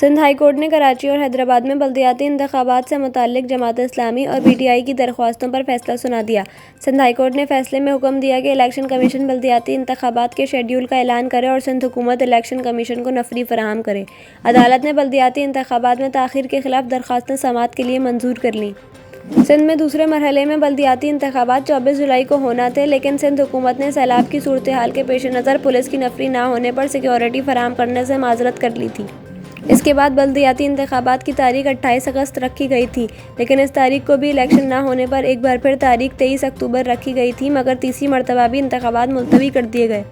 Sindh high court ने कराची और हैदराबाद में बल्दियाती इंतखाबात से मुताल्लिक जमात इस्लामी और पीटीआई की दरख्वास्तों पर फैसला सुना दिया। सिंध हाई कोर्ट ने फैसले में हुक्म दिया कि इलेक्शन कमीशन बल्दियाती इंतखाबात के शेड्यूल का ऐलान करे और सिंध हुकूमत इलेक्शन कमीशन को नफरी फराहम करे। अदालत ने बल्दियाती इंतखाबात में ताख़ीर के खिलाफ दरख्वास्तें समाअत के लिए मंजूर कर लीं। सिंध में दूसरे मरहले में बल्दियाती इंतखाबात 24 जुलाई को होना थे, लेकिन सिंध हुकूमत ने सैलाब की सूरत हाल के पेश नज़र पुलिस की नफरी ना होने पर सिक्योरिटी फराहम करने से माजरत कर ली थी। इसके बाद बल्दियाती इंतखाबात की तारीख 28 अगस्त रखी गई थी, लेकिन इस तारीख को भी इलेक्शन ना होने पर एक बार फिर तारीख 23 अक्टूबर रखी गई थी, मगर तीसरी मरतबा भी इंतखाबात मुलतवी कर दिए गए।